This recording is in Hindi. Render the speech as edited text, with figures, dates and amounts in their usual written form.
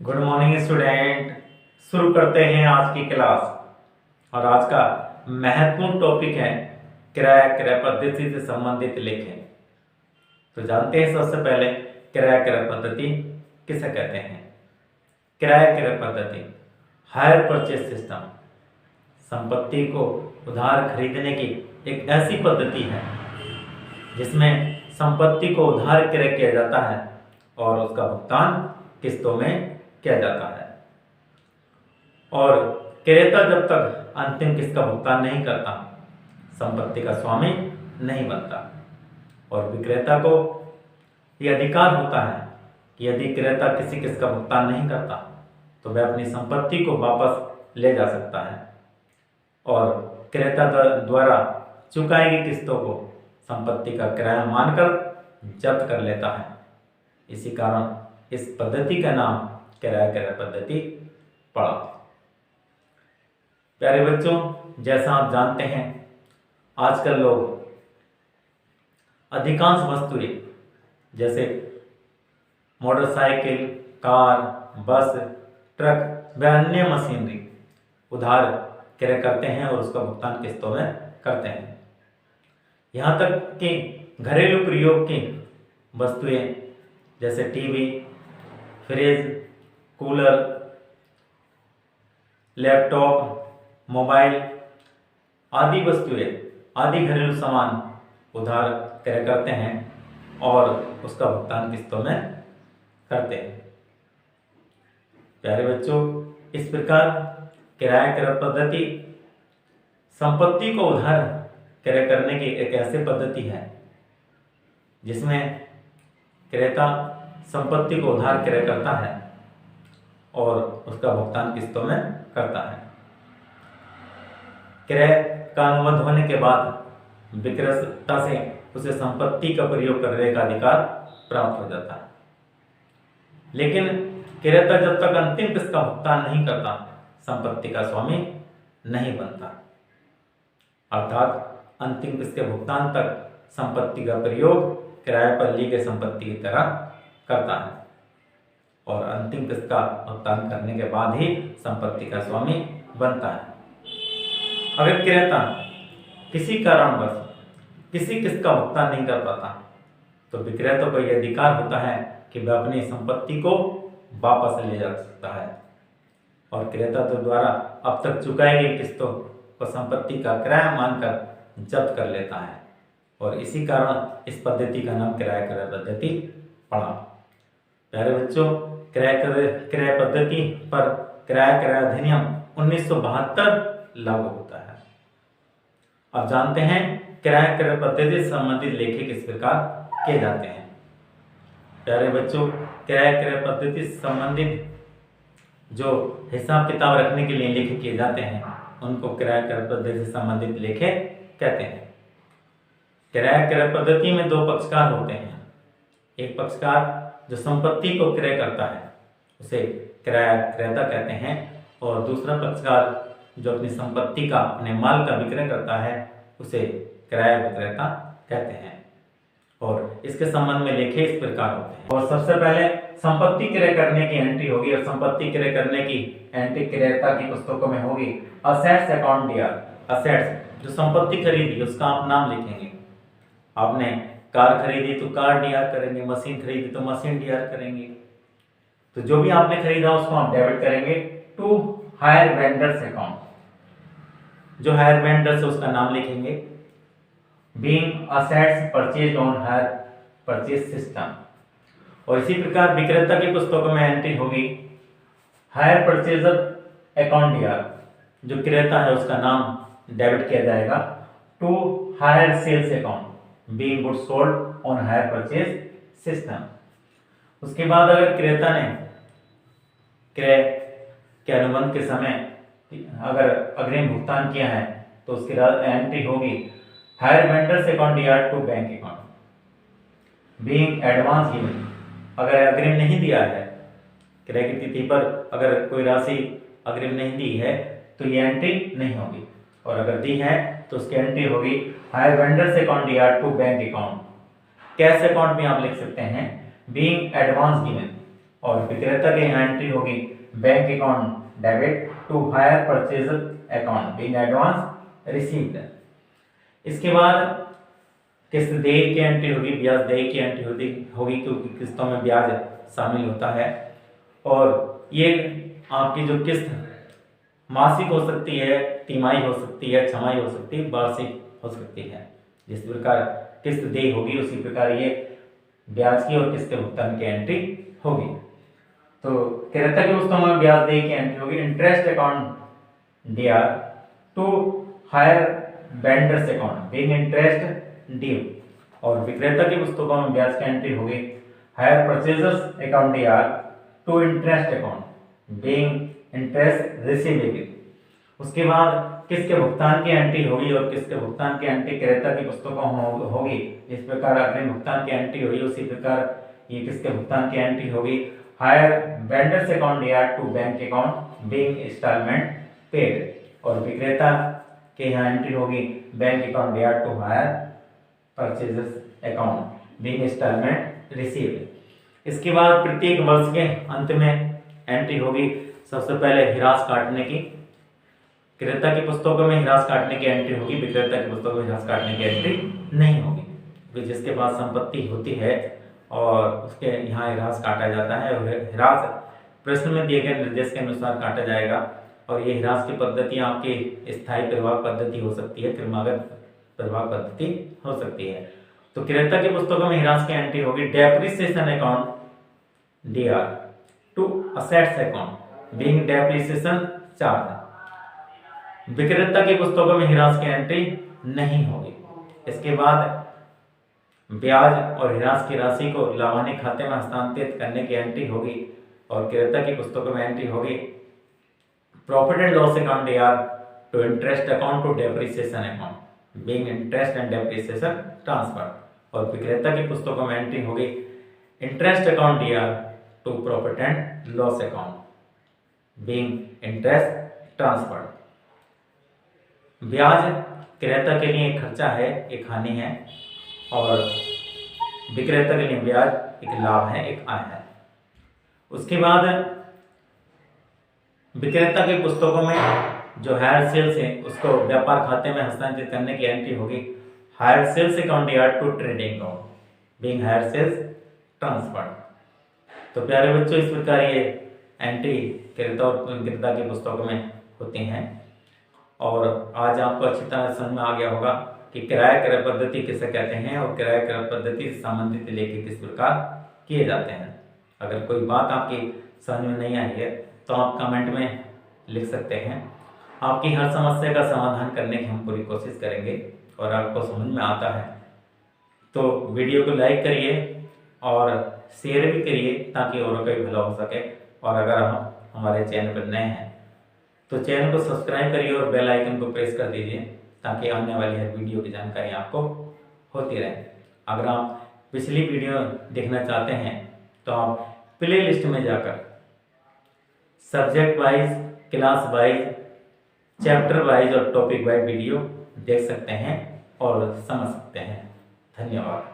Good morning student. शुरू करते हैं आज की क्लास। और आज का महत्वपूर्ण टॉपिक है क्रय पद्धति से संबंधित लेखें। तो जानते हैं सबसे पहले क्रय पद्धति किसे कहते हैं। क्रय पद्धति हायर परचेज सिस्टम संपत्ति को उधार खरीदने की एक ऐसी पद्धति है जिसमें संपत्ति को उधार क्रय किया जाता है और उसका भुगतान किस्तों में किया जाता है। और क्रेता जब तक अंतिम किस्त का भुगतान नहीं करता संपत्ति का स्वामी नहीं बनता। और विक्रेता को यह अधिकार होता है कि यदि क्रेता किसी किस्त का भुगतान नहीं करता तो वह अपनी संपत्ति को वापस ले जा सकता है और क्रेता द्वारा चुकाई गई किस्तों को संपत्ति का किराया मानकर जब्त कर लेता है। इसी कारण इस पद्धति का नाम क्रय पद्धति पड़ा। प्यारे बच्चों, जैसा आप जानते हैं आजकल लोग अधिकांश वस्तुएं जैसे मोटरसाइकिल, कार, बस, ट्रक व अन्य मशीनरी उधार क्रय करते हैं और उसका भुगतान किस्तों में करते हैं। यहाँ तक कि घरेलू प्रयोग की वस्तुएं जैसे TV, fridge, cooler, laptop, mobile आदि वस्तुएं आदि घरेलू सामान उधार क्रय करते हैं और उसका भुगतान किस्तों में करते हैं। प्यारे बच्चों, इस प्रकार क्रय पद्धति संपत्ति को उधार क्रय करने की एक ऐसी पद्धति है जिसमें क्रेता संपत्ति को उधार क्रय करता है और उसका भुगतान किस्तों में करता है। क्रय का अनुबंध होने के बाद विक्रेता से उसे संपत्ति का प्रयोग करने का अधिकार प्राप्त हो जाता है। लेकिन क्रेता जब तक अंतिम किस्त का भुगतान नहीं करता संपत्ति का स्वामी नहीं बनता। अर्थात अंतिम किस्त के भुगतान तक संपत्ति का प्रयोग किराए पर ली गई संपत्ति की तरह करता है और अंतिम किस्त का भुगतान करने के बाद ही संपत्ति का स्वामी बनता है। अगर क्रेता किसी कारणवश किसी किस्त का भुगतान नहीं कर पाता तो विक्रेता को यह अधिकार होता है कि वह अपनी संपत्ति को वापस ले जा सकता है और क्रेता तो द्वारा अब तक चुकाई गई किस्तों को संपत्ति का किराया मानकर जब्त कर लेता है। और इसी कारण इस पद्धति का नाम क्रय पद्धति पड़ा। प्यारे बच्चों, क्रय पद्धति पर क्रय अधिनियम 1972 लागू होता है। अब जानते हैं क्रय पद्धति से संबंधित लेखे किस प्रकार किए जाते हैं। प्यारे बच्चों, क्रय पद्धति से संबंधित जो हिसाब किताब रखने के लिए लेखे किए जाते हैं उनको क्रय पद्धति से संबंधित लेखे कहते हैं। क्रय पद्धति में दो पक्षकार होते हैं। एक पक्षकार जो संपत्ति को क्रय करता है उसे क्रेता कहते हैं और दूसरा पक्षकार जो अपनी संपत्ति का अपने माल का विक्रय करता है उसे क्रय विक्रेता कहते हैं। और इसके संबंध में लेखे इस प्रकार होते हैं। और सबसे पहले संपत्ति क्रय करने की एंट्री होगी और संपत्ति क्रय करने की एंट्री क्रेता की पुस्तकों में होगी असेट्स अकाउंट डीआर। असेट्स जो संपत्ति खरीदी उसका आप नाम लिखेंगे। आपने कार खरीदी तो कार डीआर करेंगे, मशीन खरीदी तो मशीन डीआर करेंगे। तो जो भी आपने खरीदा उसको आप डेबिट करेंगे टू हायर वेंडर्स अकाउंट। जो हायर वेंडर्स है उसका नाम लिखेंगे being assets purchased on hire purchase system. और इसी प्रकार विक्रेता की पुस्तकों में एंट्री होगी हायर परचेजर अकाउंट डीआर। जो क्रेता है उसका नाम डेबिट किया जाएगा to hire sales account being goods sold on hire purchase system. उसके बाद अगर क्रेता ने क्रय के अनुबंध के समय अगर अग्रिम भुगतान किया है तो उसकी एंट्री होगी hire vendors account DR to bank account being advance given. अगर अग्रिम नहीं दिया है, क्रय की तिथि पर अगर कोई राशि अग्रिम नहीं दी है तो ये एंट्री नहीं होगी। और अगर दी है तो उसकी एंट्री होगी hire vendors account DR to bank account. Cash account भी आप लिख सकते हैं बीइंग एडवांस गिवन। और विक्रेता के यहाँ एंट्री होगी bank account debit to hire purchaser account being advance received. इसके बाद किस्त देय की एंट्री होगी, ब्याज देय की एंट्री होगी क्योंकि किस्तों में ब्याज शामिल होता है। और ये आपकी जो किस्त मासिक हो सकती है, तिमाही हो सकती है, छमाही हो सकती है, वार्षिक हो सकती है। जिस प्रकार किस्त देय होगी उसी प्रकार ये ब्याज की और किस्त के भुगतान की एंट्री होगी। तो क्रेता की पुस्तकों में ब्याज देय की एंट्री होगी interest account DR to hire vendors account being interest due. और विक्रेता की पुस्तकों में ब्याज की एंट्री होगी hire purchasers account DR to interest account being interest receivable. उसके बाद किसके भुगतान की एंट्री होगी और किसके भुगतान की एंट्री क्रेता की पुस्तकों होगी। इस प्रकार अग्रिम भुगतान की एंट्री हुई उसी प्रकार ये किसके भुगतान की एंट्री होगी hire vendors account DR to bank account being instalment paid. और विक्रेता के यहाँ एंट्री होगी bank account DR to hire purchasers account being instalment received. इसके बाद प्रत्येक वर्ष के अंत में एंट्री होगी सबसे पहले हिरास काटने की। क्रेता की पुस्तकों में हिरास काटने की एंट्री होगी, विक्रेता की पुस्तकों में हिरास काटने की एंट्री नहीं होगी। जिसके पास संपत्ति होती है और उसके यहाँ हिरास काटा जाता है और हिरास प्रश्न में दिए गए निर्देश के अनुसार काटा जाएगा। और ये हिरास की पद्धति आपकी स्थायी प्रवाह पद्धति हो सकती है, क्रमागत प्रवाह पद्धति हो सकती है। तो क्रेता की पुस्तकों में हिरास की एंट्री होगी depreciation account DR to assets account being depreciation charge. विक्रेता की पुस्तकों में हिरास की एंट्री नहीं होगी। इसके बाद ब्याज और हिरास की राशि को लाभानी खाते में हस्तांतरित करने की एंट्री होगी। और क्रेता की पुस्तकों में एंट्री होगी profit and loss account DR to interest account to depreciation account being interest and depreciation transfer. और विक्रेता की पुस्तकों में एंट्री होगी interest account DR to profit and loss account being interest transfer. ब्याज क्रेता के लिए एक खर्चा है, एक हानि है, और विक्रेता के लिए ब्याज एक लाभ है, एक आय है। उसके बाद विक्रेता की पुस्तकों में जो हायर सेल्स है उसको व्यापार खाते में हस्तांतरित करने की एंट्री होगी hire sales account DR to trading account being hire sales transfer. तो प्यारे बच्चों, इस प्रकार ये एंट्री क्रेता और विक्रेता की पुस्तकों में होती हैं। और आज आपको अच्छी तरह समझ में आ गया होगा कि किराया क्रय पद्धति किसे कहते हैं और किराया क्रय पद्धति से संबंधित लेखे किस प्रकार किए जाते हैं। अगर कोई बात आपकी समझ में नहीं आई है तो आप कमेंट में लिख सकते हैं। आपकी हर समस्या का समाधान करने की हम पूरी कोशिश करेंगे। और आपको समझ में आता है तो वीडियो को लाइक करिए और शेयर भी करिए ताकि औरों का भी भला हो सके। और अगर हम हमारे चैनल पर नए हैं तो चैनल को सब्सक्राइब करिए और बेल आइकन को प्रेस कर दीजिए ताकि आने वाली हर वीडियो की जानकारी आपको होती रहे। अगर आप पिछली वीडियो देखना चाहते हैं तो आप प्ले लिस्ट में जाकर subject wise, class wise, chapter wise और टॉपिक वाइज वीडियो देख सकते हैं और समझ सकते हैं। धन्यवाद।